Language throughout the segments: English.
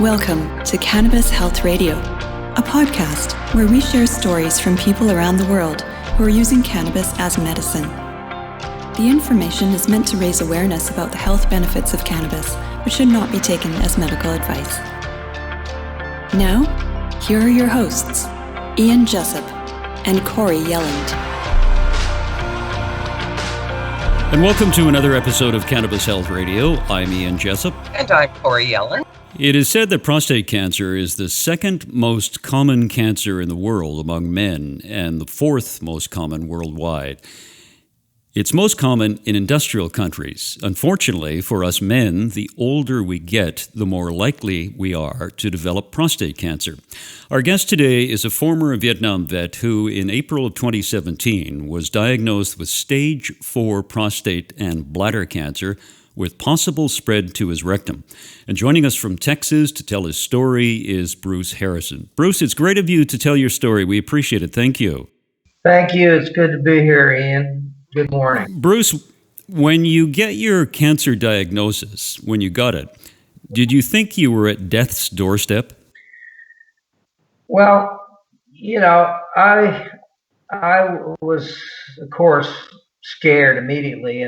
Welcome to Cannabis Health Radio, a podcast where we share stories from people around the world who are using cannabis as medicine. The information is meant to raise awareness about the health benefits of cannabis, but should not be taken as medical advice. Now, here are your hosts, Ian Jessup and Corey Yelland. And welcome to another episode of Cannabis Health Radio. I'm Ian Jessup. And I'm Corey Yelland. It is said that prostate cancer is the second most common cancer in the world among men and the fourth most common worldwide. It's most common in industrial countries. Unfortunately, for us men, the older we get, the more likely we are to develop prostate cancer. Our guest today is a former Vietnam vet who, in April of 2017, was diagnosed with stage 4 prostate and bladder cancer with possible spread to his rectum. And joining us from Texas to tell his story is Bruce Harrison. Bruce, it's great of you to tell your story. We appreciate it. Thank you. Thank you. It's good to be here, Ian. Good morning. Bruce, when you get your cancer diagnosis, when you got it, did you think you were at death's doorstep? Well, I was, of course, scared immediately.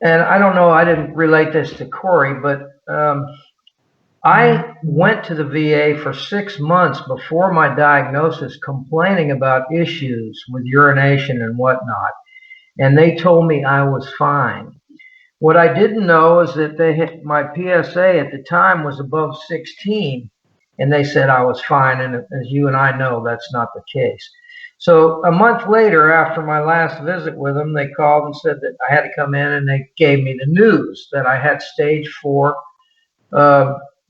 And I don't know, I didn't relate this to Corey, but I went to the VA for 6 months before my diagnosis complaining about issues with urination and whatnot. And they told me I was fine. What I didn't know is that my PSA at the time was above 16, and they said I was fine. And as you and I know, that's not the case. So a month later, after my last visit with them, they called and said that I had to come in, and they gave me the news that I had stage 4.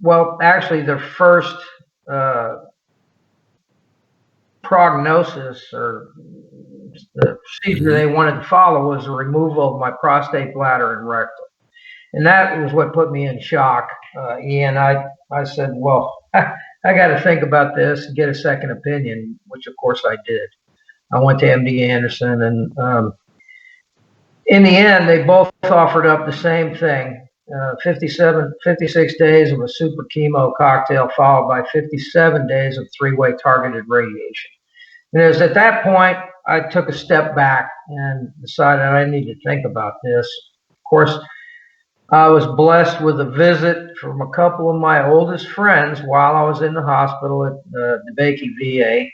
Well, actually, the first prognosis or the procedure they wanted to follow was the removal of my prostate, bladder, and rectum. And that was what put me in shock. Ian, I said, well, I got to think about this and get a second opinion, which of course I did. I went to MD Anderson, and in the end, they both offered up the same thing, 56 days of a super chemo cocktail followed by 57 days of 3-way targeted radiation. And it was at that point I took a step back and decided I need to think about this. Of course, I was blessed with a visit from a couple of my oldest friends while I was in the hospital at the DeBakey VA.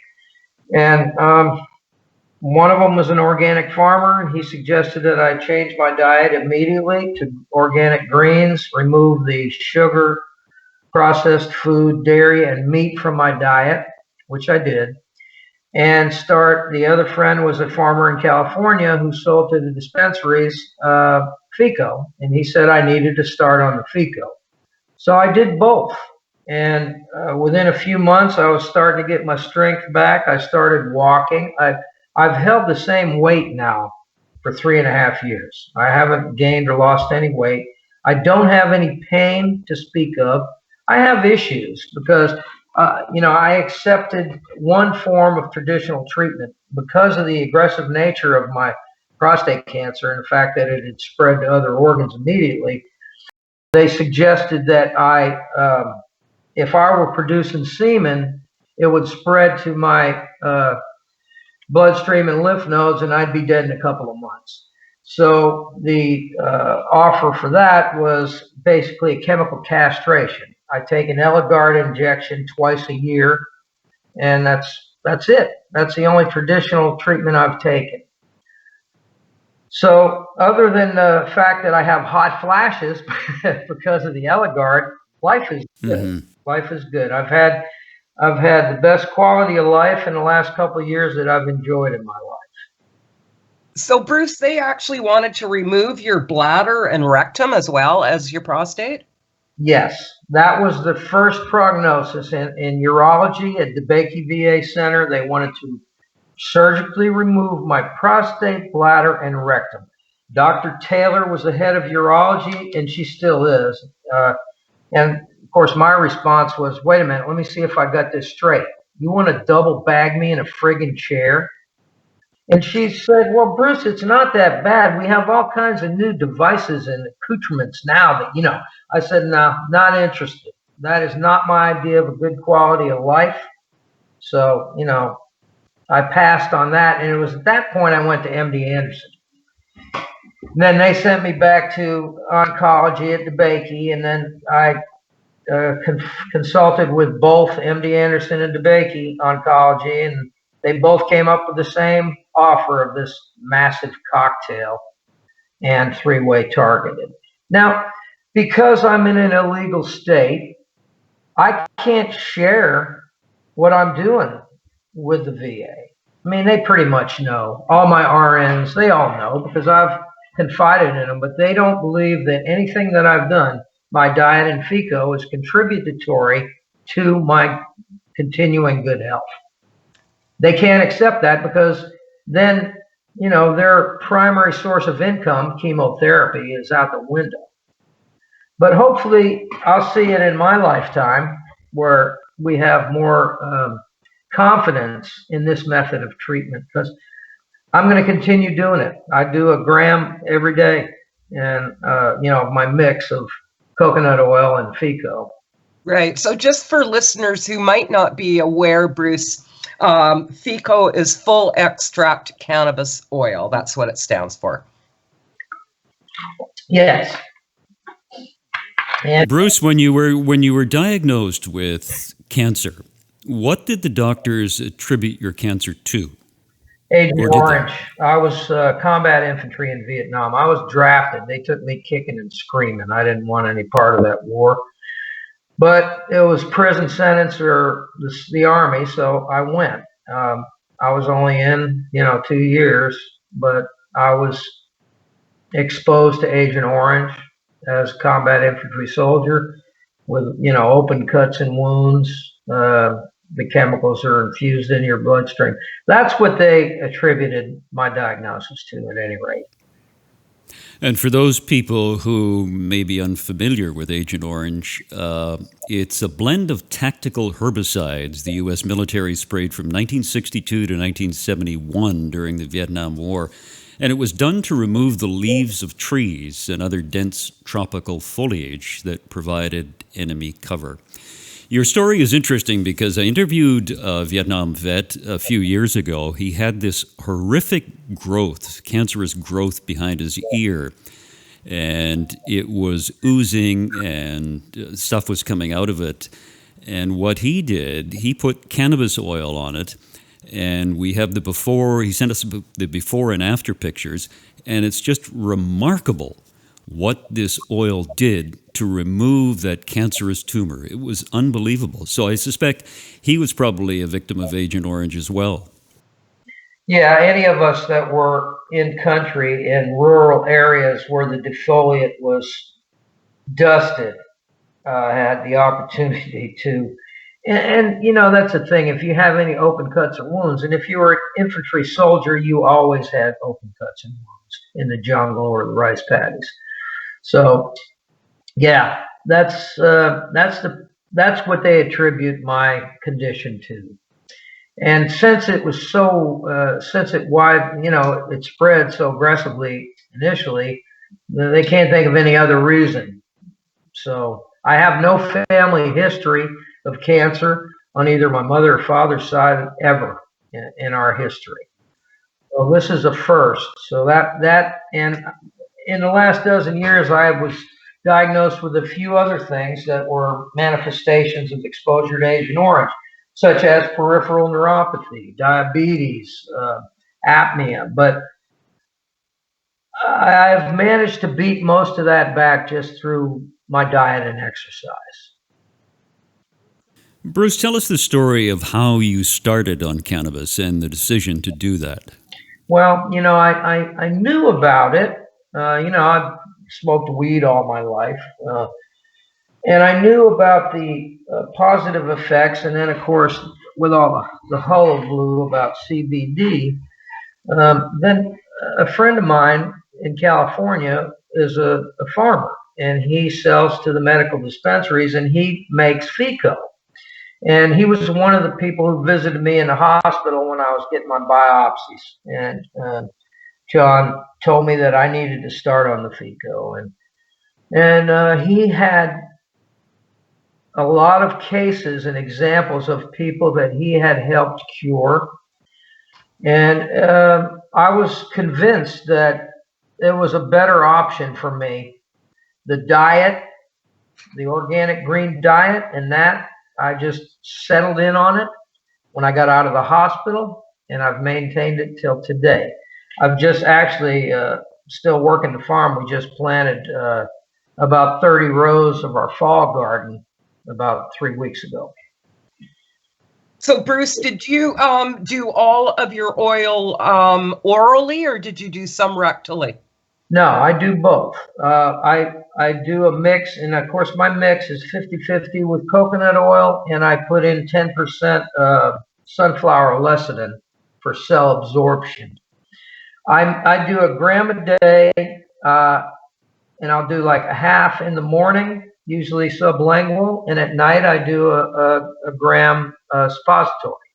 And one of them was an organic farmer, and he suggested that I change my diet immediately to organic greens, remove the sugar, processed food, dairy, and meat from my diet, which I did, and start. The other friend was a farmer in California who sold to the dispensaries FICO, and he said I needed to start on the FICO. So I did both, and within a few months I was starting to get my strength back. I started walking. I've held the same weight now for 3.5 years. I haven't gained or lost any weight. I don't have any pain to speak of. I have issues because I accepted one form of traditional treatment because of the aggressive nature of my prostate cancer and the fact that it had spread to other organs immediately. They suggested that if I were producing semen, it would spread to my bloodstream and lymph nodes, and I'd be dead in a couple of months. So the offer for that was basically a chemical castration. I take an Eligard injection twice a year, and that's it. That's the only traditional treatment I've taken. So other than the fact that I have hot flashes because of the Eligard, life is good. Mm-hmm. Life is good. I've had the best quality of life in the last couple of years that I've enjoyed in my life. So, Bruce, they actually wanted to remove your bladder and rectum as well as your prostate? Yes, that was the first prognosis in urology at the DeBakey VA Center. They wanted to surgically remove my prostate, bladder, and rectum. Dr. Taylor was the head of urology, and she still is. And of course, my response was, wait a minute, let me see if I got this straight. You want to double bag me in a friggin' chair? And she said, well, Bruce, it's not that bad. We have all kinds of new devices and accoutrements now that, I said, no, not interested. That is not my idea of a good quality of life. So, I passed on that. And it was at that point I went to MD Anderson. And then they sent me back to oncology at DeBakey. And then I consulted with both MD Anderson and DeBakey Oncology. And they both came up with the same offer of this massive cocktail and three-way targeted. Now, because I'm in an illegal state, I can't share what I'm doing with the VA. I mean, they pretty much know. All my RNs, they all know because I've confided in them, but they don't believe that anything that I've done, my diet and FICO, is contributory to my continuing good health. They can't accept that because then, their primary source of income, chemotherapy, is out the window. But hopefully I'll see it in my lifetime where we have more confidence in this method of treatment, because I'm going to continue doing it. I do a gram every day, and my mix of coconut oil and FICO. Right. So just for listeners who might not be aware, Bruce, FICO is full extract cannabis oil. That's what it stands for. Yes. And Bruce, when you were diagnosed with cancer, what did the doctors attribute your cancer to? Agent Orange. I was combat infantry in Vietnam. I was drafted. They took me kicking and screaming. I didn't want any part of that war. But it was prison sentence or the Army, so I went. I was only in, 2 years, but I was exposed to Agent Orange as a combat infantry soldier with, open cuts and wounds. The chemicals are infused in your bloodstream. That's what they attributed my diagnosis to, at any rate. And for those people who may be unfamiliar with Agent Orange, it's a blend of tactical herbicides the U.S. military sprayed from 1962 to 1971 during the Vietnam War. And it was done to remove the leaves of trees and other dense tropical foliage that provided enemy cover. Your story is interesting because I interviewed a Vietnam vet a few years ago. He had this horrific growth, cancerous growth behind his ear, and it was oozing and stuff was coming out of it. And what he did, he put cannabis oil on it, and we have the before, he sent us the before and after pictures, and it's just remarkable what this oil did to remove that cancerous tumor. It was unbelievable. So I suspect he was probably a victim of Agent Orange as well. Yeah, any of us that were in country in rural areas where the defoliate was dusted had the opportunity to. And that's the thing. If you have any open cuts or wounds, and if you were an infantry soldier, you always had open cuts and wounds in the jungle or the rice paddies. So, yeah, that's what they attribute my condition to. And since it was so, it spread so aggressively initially, they can't think of any other reason. So I have no family history of cancer on either my mother or father's side ever in our history. So this is a first. So that and in the last dozen years, I was diagnosed with a few other things that were manifestations of exposure to Agent Orange, such as peripheral neuropathy, diabetes, apnea. But I've managed to beat most of that back just through my diet and exercise. Bruce, tell us the story of how you started on cannabis and the decision to do that. Well, I knew about it. I've smoked weed all my life. And I knew about the positive effects. And then, of course, with all the hullabaloo about CBD, then a friend of mine in California is a farmer. And he sells to the medical dispensaries, and he makes FICO. And he was one of the people who visited me in the hospital when I was getting my biopsies. And John told me that I needed to start on the FICO. And he had a lot of cases and examples of people that he had helped cure. And I was convinced that there was a better option for me. The diet, the organic green diet, and that I just settled in on it when I got out of the hospital, and I've maintained it till today. I've just actually still working the farm. We just planted about 30 rows of our fall garden about 3 weeks ago. So Bruce, did you do all of your oil orally, or did you do some rectally? No, I do both. I do a mix, and of course my mix is 50-50 with coconut oil, and I put in 10% sunflower lecithin for cell absorption. I do a gram a day, and I'll do like a half in the morning, usually sublingual, and at night I do a gram suppository.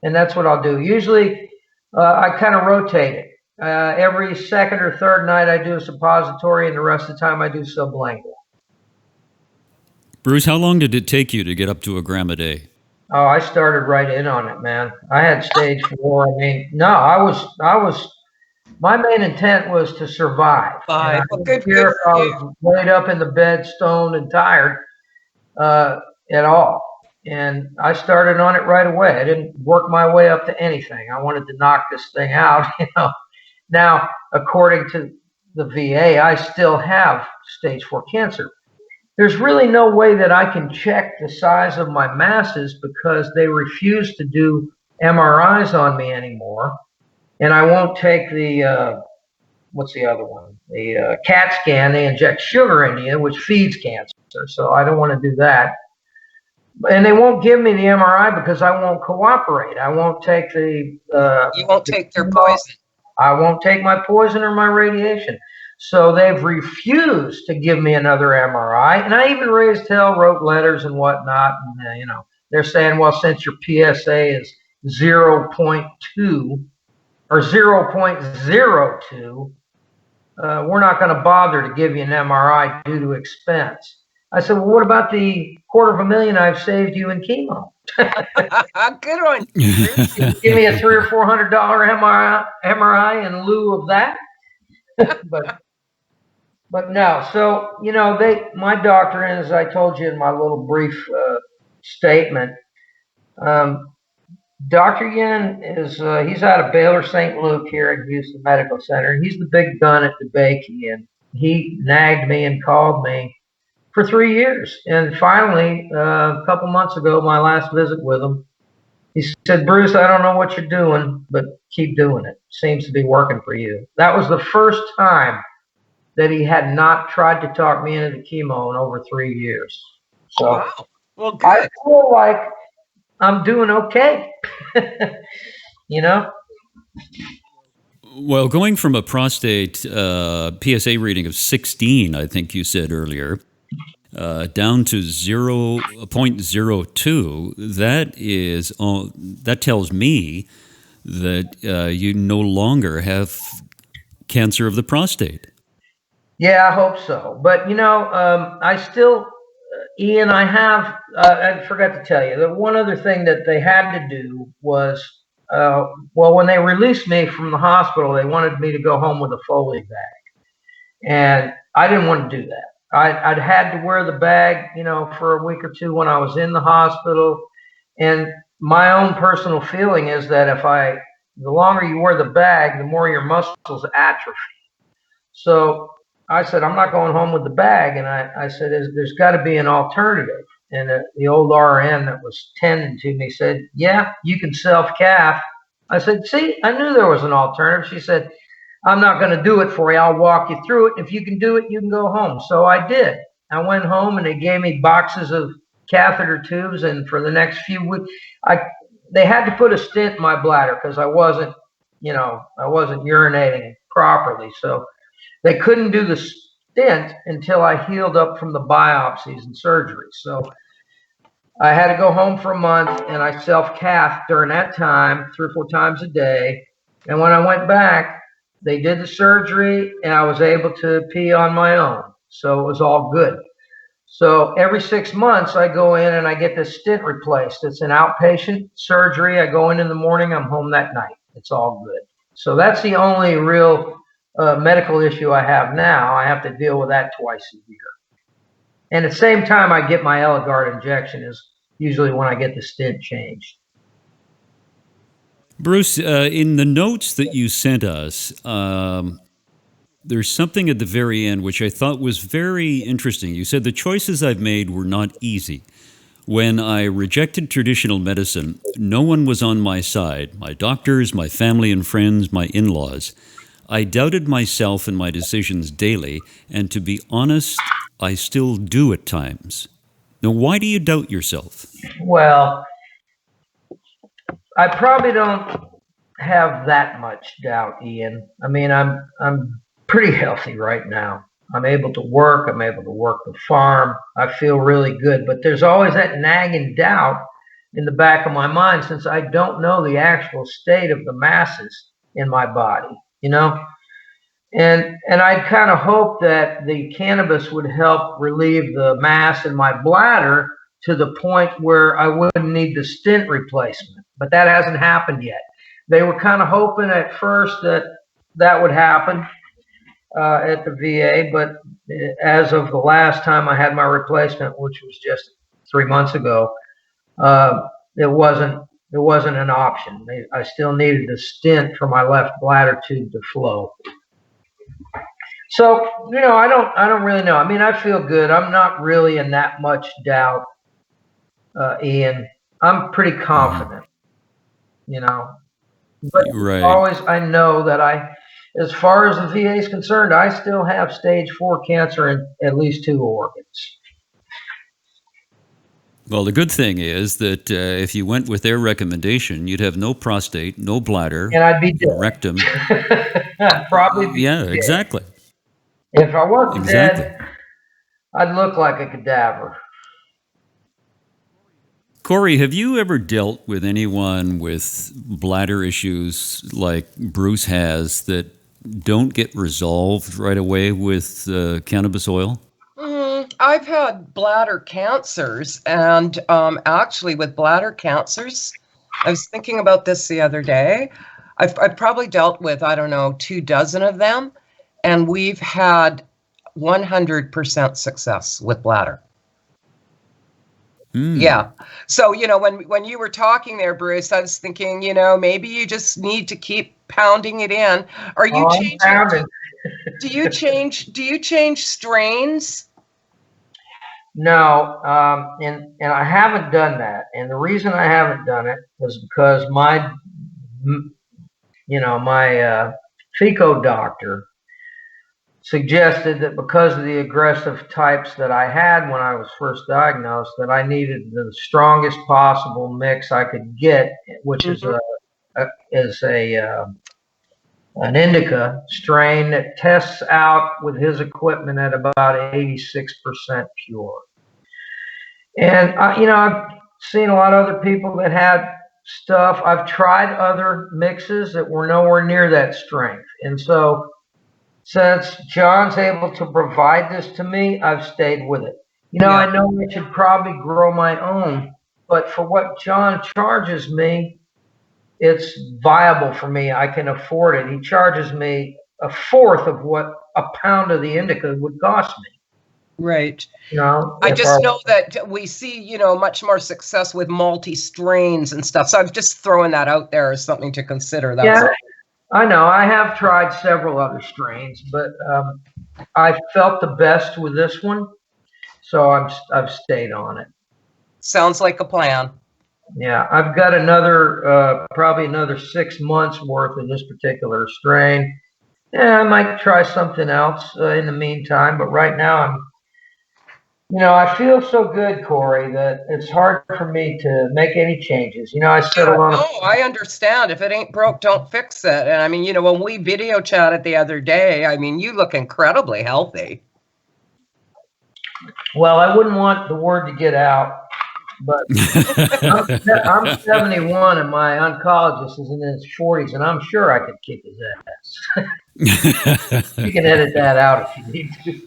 And that's what I'll do. Usually I kind of rotate it. Every second or third night I do a suppository, and the rest of the time I do sublingual. Bruce, how long did it take you to get up to a gram a day? Oh, I started right in on it, man. I had stage 4. I mean, no, I was. My main intent was to survive. Well, good I was laid up in the bed, stoned and tired at all. And I started on it right away. I didn't work my way up to anything. I wanted to knock this thing out, you know. Now, according to the VA, I still have stage 4 cancer. There's really no way that I can check the size of my masses because they refuse to do MRIs on me anymore. And I won't take the, what's the other one? The CAT scan. They inject sugar into you, which feeds cancer. So I don't want to do that. And they won't give me the MRI because I won't cooperate. I won't take the... you won't take their poison. I won't take my poison or my radiation. So they've refused to give me another MRI. And I even raised hell, wrote letters and whatnot. And, you know, they're saying, well, since your PSA is 0.2 or 0.02, we're not going to bother to give you an MRI due to expense. I said, well, what about the $250,000 I've saved you in chemo? Good one. Give me a $300 or $400 MRI in lieu of that. But no. So, you know, my doctor, as I told you in my little brief statement, Dr. Yin is, he's out of Baylor St. Luke here at Houston Medical Center. He's the big gun at DeBakey, and he nagged me and called me for 3 years. And finally, a couple months ago, my last visit with him, he said, Bruce, I don't know what you're doing, but keep doing it. Seems to be working for you. That was the first time that he had not tried to talk me into the chemo in over 3 years. So wow. Well, good. I feel like I'm doing okay. You know? Well, going from a prostate PSA reading of 16, I think you said earlier, down to 0.02, that tells me that you no longer have cancer of the prostate. Yeah, I hope so. But, you know, I still, Ian, I forgot to tell you that one other thing that they had to do was, well, when they released me from the hospital, they wanted me to go home with a Foley bag. And I didn't want to do that. I'd had to wear the bag, you know, for a week or two when I was in the hospital. And my own personal feeling is that the longer you wear the bag, the more your muscles atrophy. So I said, I'm not going home with the bag. And I said, there's got to be an alternative. And the old RN that was tending to me said, yeah, you can self-calf. I said, see, I knew there was an alternative. She said, I'm not going to do it for you. I'll walk you through it. If you can do it, you can go home. So I did. I went home and they gave me boxes of catheter tubes. And for the next few weeks, they had to put a stent in my bladder because I wasn't urinating properly. So they couldn't do the stent until I healed up from the biopsies and surgery. So I had to go home for a month, and I self-calfed during that time 3 or 4 times a day. And when I went back, they did the surgery, and I was able to pee on my own. So it was all good. So every 6 months, I go in and I get this stent replaced. It's an outpatient surgery. I go in the morning, I'm home that night. It's all good. So that's the only real medical issue I have now. I have to deal with that twice a year. And at the same time, I get my Eligard injection is usually when I get the stent changed. Bruce, in the notes that you sent us, there's something at the very end which I thought was very interesting. You said the choices I've made were not easy. When I rejected traditional medicine, no one was on my side. My doctors, my family and friends, my in-laws. I doubted myself and my decisions daily, and to be honest, I still do at times. Now, why do you doubt yourself? Well, I probably don't have that much doubt, Ian. I mean, I'm pretty healthy right now. I'm able to work. I'm able to work the farm. I feel really good. But there's always that nagging doubt in the back of my mind since I don't know the actual state of the masses in my body, you know? And I kind of hope that the cannabis would help relieve the mass in my bladder to the point where I wouldn't need the stent replacement. But that hasn't happened yet. They were kind of hoping at first that that would happen at the VA, but as of the last time I had my replacement, which was just 3 months ago, it wasn't an option. I still needed a stent for my left bladder tube to flow. So, you know, I don't really know. I mean, I feel good. I'm not really in that much doubt, Ian. I'm pretty confident, you know. But Right. always I know that as far as the VA is concerned, I still have stage 4 cancer in at least 2 organs. Well, the good thing is that if you went with their recommendation, you'd have no prostate, no bladder, And I'd be dead. rectum. I'd probably be Yeah, dead. exactly. If I wasn't Exactly. dead, I'd look like a cadaver. Corey, have you ever dealt with anyone with bladder issues like Bruce has that don't get resolved right away with cannabis oil? I've had bladder cancers, and actually with bladder cancers, I was thinking about this the other day. I've probably dealt with, I don't know, 24 of them, and we've had 100% success with bladder. Yeah. So, you know, when you were talking there, Bruce, I was thinking, you know, maybe you just need to keep pounding it in. Are you changing? Do you change strains? No, and I haven't done that. And the reason I haven't done it was because my FICO doctor suggested that because of the aggressive types that I had when I was first diagnosed, that I needed the strongest possible mix I could get, which is an indica strain that tests out with his equipment at about 86% pure. And I've seen a lot of other people that had stuff. I've tried other mixes that were nowhere near that strength, and so since John's able to provide this to me, I've stayed with it. You know, I know I should probably grow my own, but for what John charges me, it's viable for me. I can afford it. He charges me a fourth of what a pound of the indica would cost me. Right. You know, I just know that we see, you know, much more success with multi-strains and stuff. So I'm just throwing that out there as something to consider. That's all. I know. I have tried several other strains, but I felt the best with this one, so I've stayed on it. Sounds like a plan. Yeah, I've got probably another 6 months worth of this particular strain. Yeah, I might try something else in the meantime, but right now I feel so good, Corey, that it's hard for me to make any changes. You know, I settled on I understand. If it ain't broke, don't fix it. And I mean, you know, when we video chatted the other day, I mean, you look incredibly healthy. Well, I wouldn't want the word to get out, but I'm 71 and my oncologist is in his 40s, and I'm sure I could kick his ass. You can edit that out if you need to.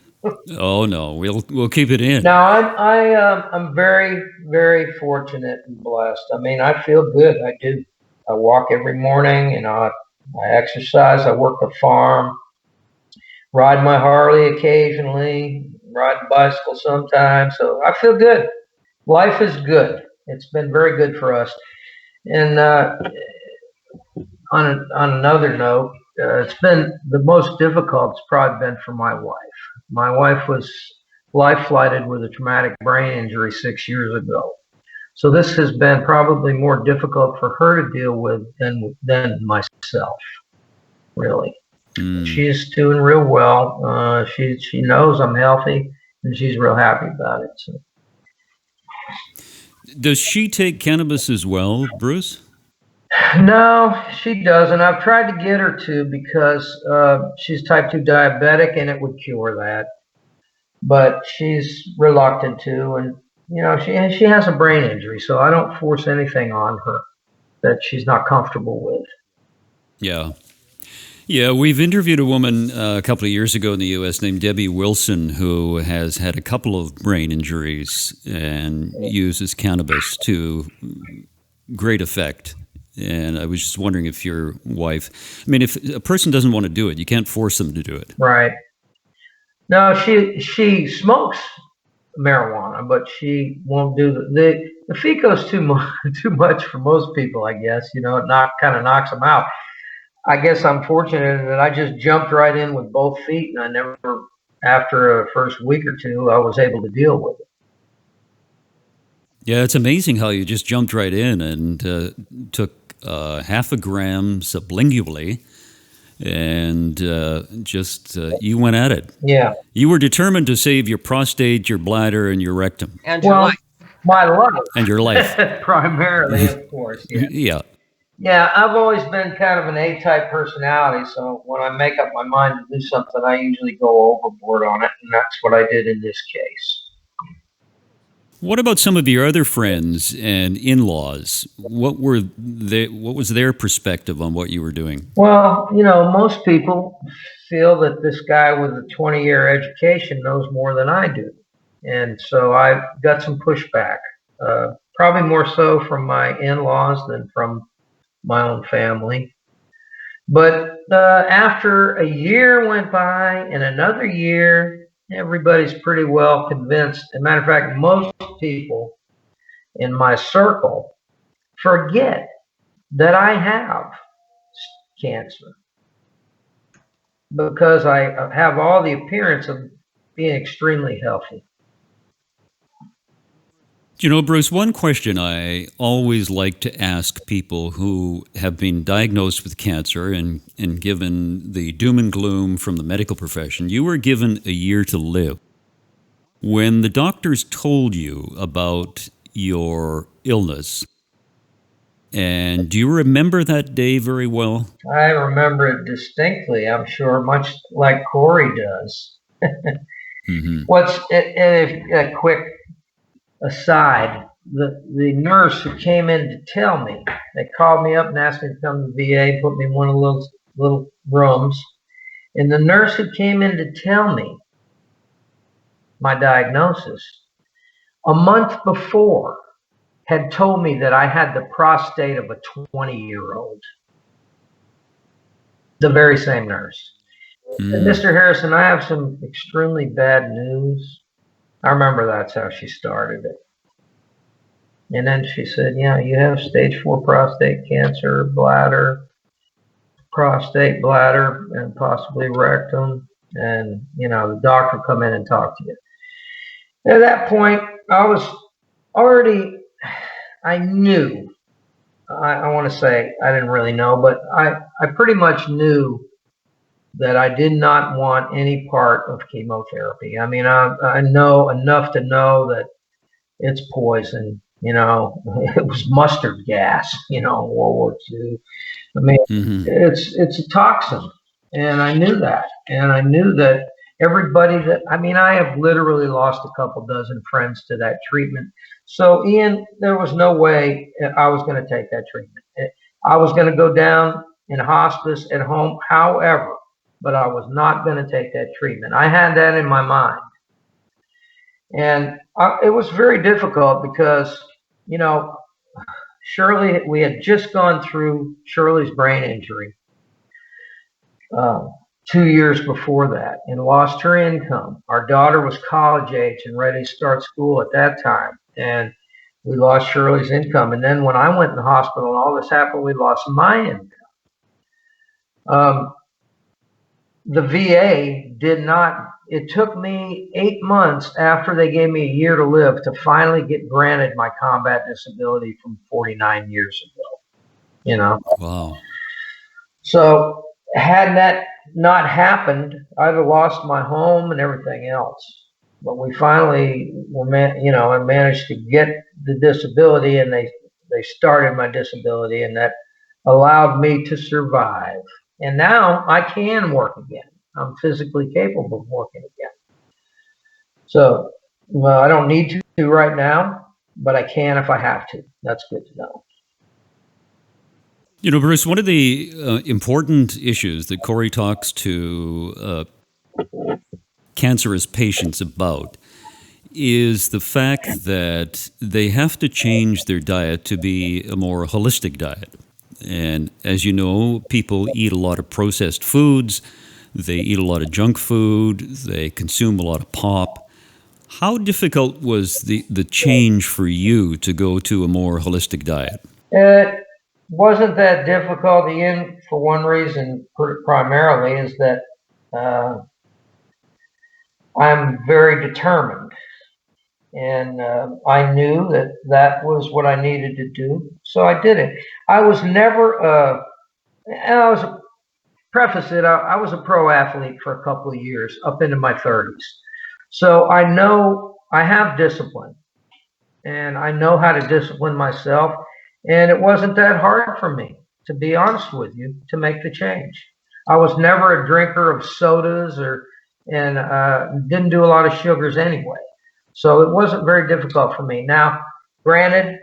Oh no, we'll keep it in. Now, I'm very, very fortunate and blessed. I mean, I feel good. I do. I walk every morning, I exercise. I work the farm, ride my Harley occasionally, ride a bicycle sometimes. So I feel good. Life is good. It's been very good for us. And on another note, it's been the most difficult. It's probably been for my wife. My wife was life flighted with a traumatic brain injury 6 years ago. So this has been probably more difficult for her to deal with than myself, really. She's doing real well. She knows I'm healthy, and she's real happy about it. So. Does she take cannabis as well, Bruce? No, she doesn't. I've tried to get her to because she's type 2 diabetic, and it would cure that. But she's reluctant to, and she has a brain injury, so I don't force anything on her that she's not comfortable with. Yeah, we've interviewed a woman a couple of years ago in the U.S. named Debbie Wilson, who has had a couple of brain injuries and uses cannabis to great effect. And I was just wondering if your wife, I mean, if a person doesn't want to do it, you can't force them to do it. Right. No, she smokes marijuana, but she won't do the FICO's too much for most people, I guess. It kind of knocks them out. I guess I'm fortunate that I just jumped right in with both feet, and I never, after a first week or two, I was able to deal with it. Yeah, it's amazing how you just jumped right in and took half a gram sublingually, and you went at it. Yeah. You were determined to save your prostate, your bladder, and your rectum. And your life. My life. And your life. Primarily, of course. Yeah. Yeah, I've always been kind of an A-type personality, so when I make up my mind to do something, I usually go overboard on it, and that's what I did in this case. What about some of your other friends and in-laws? What was their perspective on what you were doing? Well, most people feel that this guy with a 20-year education knows more than I do. And so I got some pushback, probably more so from my in-laws than from my own family. But after a year went by and another year, everybody's pretty well convinced. As a matter of fact, most people in my circle forget that I have cancer because I have all the appearance of being extremely healthy. Bruce, one question I always like to ask people who have been diagnosed with cancer and given the doom and gloom from the medical profession, you were given a year to live. When the doctors told you about your illness, and do you remember that day very well? I remember it distinctly, I'm sure, much like Corey does. Mm-hmm. A quick aside, the nurse who came in to tell me, they called me up and asked me to come to the VA, put me in one of those little rooms, and the nurse who came in to tell me my diagnosis a month before had told me that I had the prostate of a 20-year-old. The very same nurse. And Mr. Harrison, I have some extremely bad news. I remember that's how she started it. And then she said, yeah, you have stage 4 prostate cancer, bladder, prostate, bladder, and possibly rectum. And, the doctor will come in and talk to you. At that point, I knew, I want to say I didn't really know, but I pretty much knew that I did not want any part of chemotherapy. I mean, I know enough to know that it's poison. It was mustard gas, World War II. I mean, it's a toxin. And I knew that. And I knew that I have literally lost a couple dozen friends to that treatment. So, Ian, there was no way I was going to take that treatment. I was going to go down in hospice at home. However, but I was not going to take that treatment. I had that in my mind. And it was very difficult because, you know, Shirley, we had just gone through Shirley's brain injury 2 years before that and lost her income. Our daughter was college age and ready to start school at that time. And we lost Shirley's income. And then when I went in the hospital and all this happened, we lost my income. The VA did not, it took me 8 months after they gave me a year to live to finally get granted my combat disability from 49 years ago, you know? Wow. So had that not happened, I'd have lost my home and everything else. But we finally I managed to get the disability, and they started my disability, and that allowed me to survive. And now I can work again. I'm physically capable of working again. So I don't need to right now, but I can if I have to. That's good to know. You know, Bruce, one of the important issues that Corey talks to cancerous patients about is the fact that they have to change their diet to be a more holistic diet. And as you know, people eat a lot of processed foods, they eat a lot of junk food, they consume a lot of pop. How difficult was the change for you to go to a more holistic diet? It wasn't that difficult, Ian, for one reason primarily, is that I'm very determined. And I knew that that was what I needed to do, so I did it. I was never, and I was, preface it, I was a pro athlete for a couple of years, up into my 30s. So I know I have discipline, and I know how to discipline myself, and it wasn't that hard for me, to be honest with you, to make the change. I was never a drinker of sodas and didn't do a lot of sugars anyway. So it wasn't very difficult for me. Now, granted,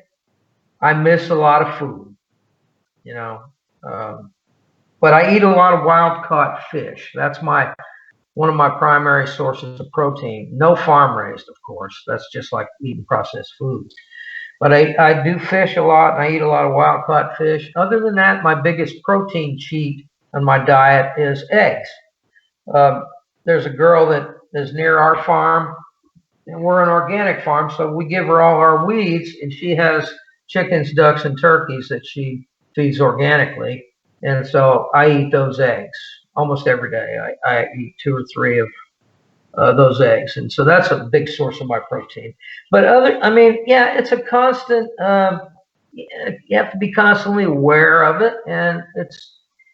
I miss a lot of food, you know, but I eat a lot of wild-caught fish. That's one of my primary sources of protein. No farm-raised, of course. That's just like eating processed food. But I do fish a lot, and I eat a lot of wild-caught fish. Other than that, my biggest protein cheat on my diet is eggs. There's a girl that is near our farm, and we're an organic farm, so we give her all our weeds, and she has chickens, ducks, and turkeys that she feeds organically. And so I eat those eggs almost every day. I eat 2 or 3 of those eggs. And so that's a big source of my protein. But it's a constant, you have to be constantly aware of it. And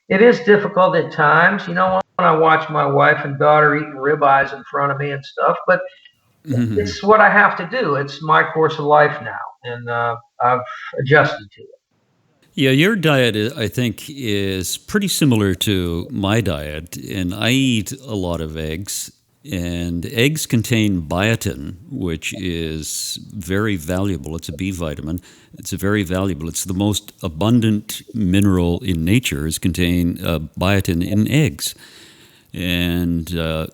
it is difficult at times. You know, when I watch my wife and daughter eating ribeyes in front of me and stuff, but it's what I have to do. It's my course of life now, and I've adjusted to it. Yeah, your diet, I think, is pretty similar to my diet, and I eat a lot of eggs, and eggs contain biotin, which is very valuable. It's a B vitamin. It's the most abundant mineral in nature is contained biotin in eggs. And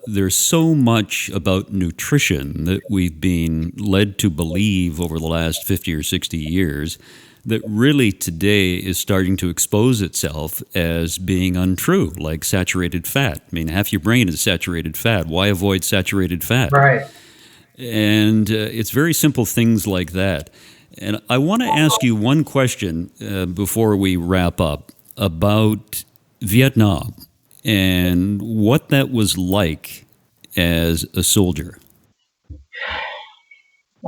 there's so much about nutrition that we've been led to believe over the last 50 or 60 years that really today is starting to expose itself as being untrue, like saturated fat. I mean, half your brain is saturated fat. Why avoid saturated fat? Right. And it's very simple things like that. And I want to ask you one question before we wrap up about Vietnam and what that was like as a soldier.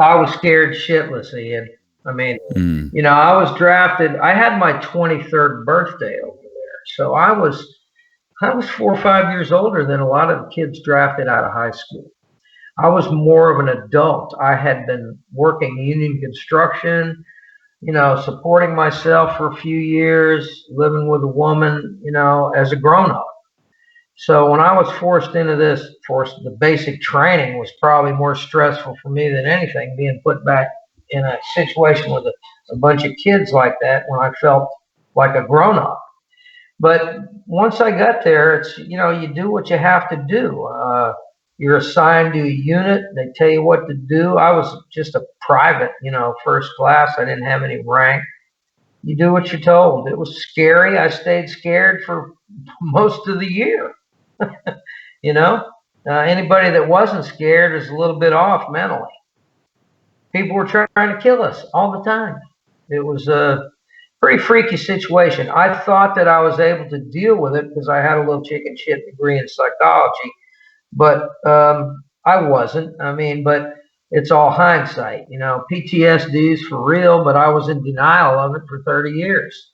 I was scared shitless, Ian. I mean, you know, I was drafted. I had my 23rd birthday over there. So I was 4 or 5 years older than a lot of the kids drafted out of high school. I was more of an adult. I had been working union construction, you know, supporting myself for a few years, living with a woman, you know, as a grown-up. So when I was forced into this, the basic training was probably more stressful for me than anything, being put back in a situation with a bunch of kids like that when I felt like a grown-up. But once I got there, it's, you do what you have to do. You're assigned to a unit. They tell you what to do. I was just a private, first class. I didn't have any rank. You do what you're told. It was scary. I stayed scared for most of the year. Anybody that wasn't scared is a little bit off mentally. People were trying to kill us all the time. It was a pretty freaky situation. I thought that I was able to deal with it because I had a little chicken shit degree in psychology, but I wasn't. But it's all hindsight. PTSD is for real, but I was in denial of it for 30 years.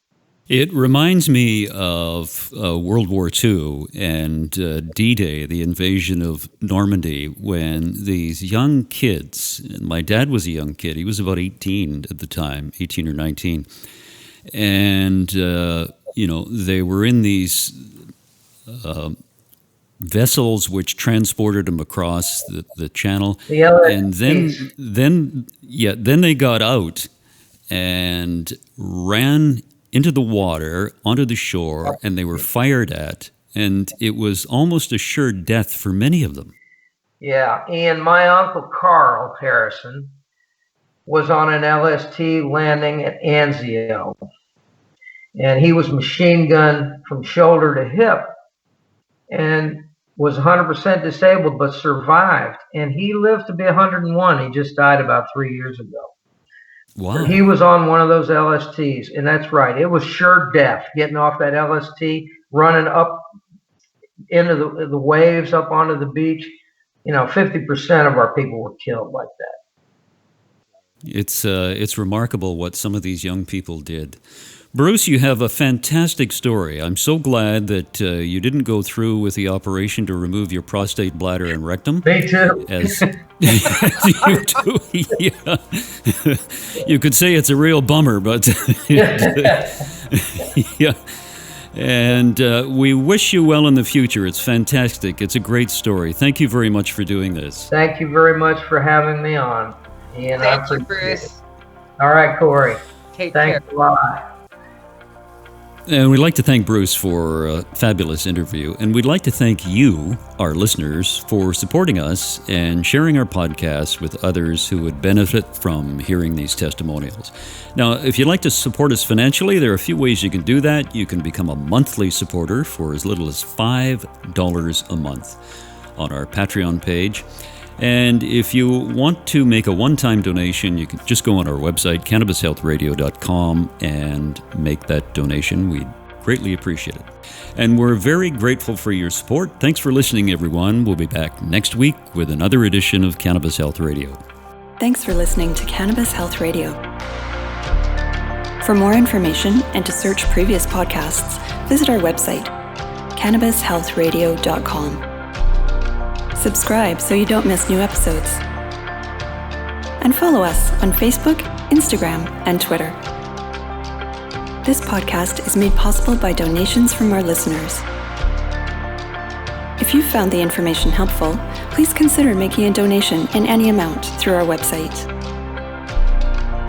It reminds me of World War II and D-Day, the invasion of Normandy, when these young kids, and my dad was a young kid, he was about 18 at the time, 18 or 19, and, they were in these vessels which transported them across the channel, and then they got out and ran into the water, onto the shore, and they were fired at, and it was almost assured death for many of them. Yeah, and my uncle Carl Harrison was on an LST landing at Anzio, and he was machine gunned from shoulder to hip, and was 100% disabled, but survived, and he lived to be 101. He just died about 3 years ago. Wow. He was on one of those LSTs, and that's right. It was sure death, getting off that LST, running up into the waves, up onto the beach. 50% of our people were killed like that. It's remarkable what some of these young people did. Bruce, you have a fantastic story. I'm so glad that you didn't go through with the operation to remove your prostate, bladder, and rectum. Me too. You do, yeah. You could say it's a real bummer, but yeah. And we wish you well in the future. It's fantastic. It's a great story. Thank you very much for doing this. Thank you very much for having me on. And Thank you, Bruce. All right, Corey. Take care. Thanks a lot. And we'd like to thank Bruce for a fabulous interview. And we'd like to thank you, our listeners, for supporting us and sharing our podcast with others who would benefit from hearing these testimonials. Now, if you'd like to support us financially, there are a few ways you can do that. You can become a monthly supporter for as little as $5 a month on our Patreon page. And if you want to make a one-time donation, you can just go on our website, cannabishealthradio.com, and make that donation. We'd greatly appreciate it. And we're very grateful for your support. Thanks for listening, everyone. We'll be back next week with another edition of Cannabis Health Radio. Thanks for listening to Cannabis Health Radio. For more information and to search previous podcasts, visit our website, cannabishealthradio.com. Subscribe so you don't miss new episodes. And follow us on Facebook, Instagram, and Twitter. This podcast is made possible by donations from our listeners. If you found the information helpful, please consider making a donation in any amount through our website.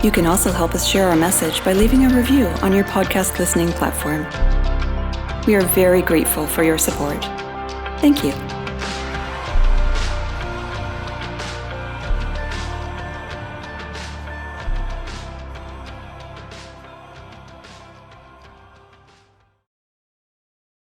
You can also help us share our message by leaving a review on your podcast listening platform. We are very grateful for your support. Thank you.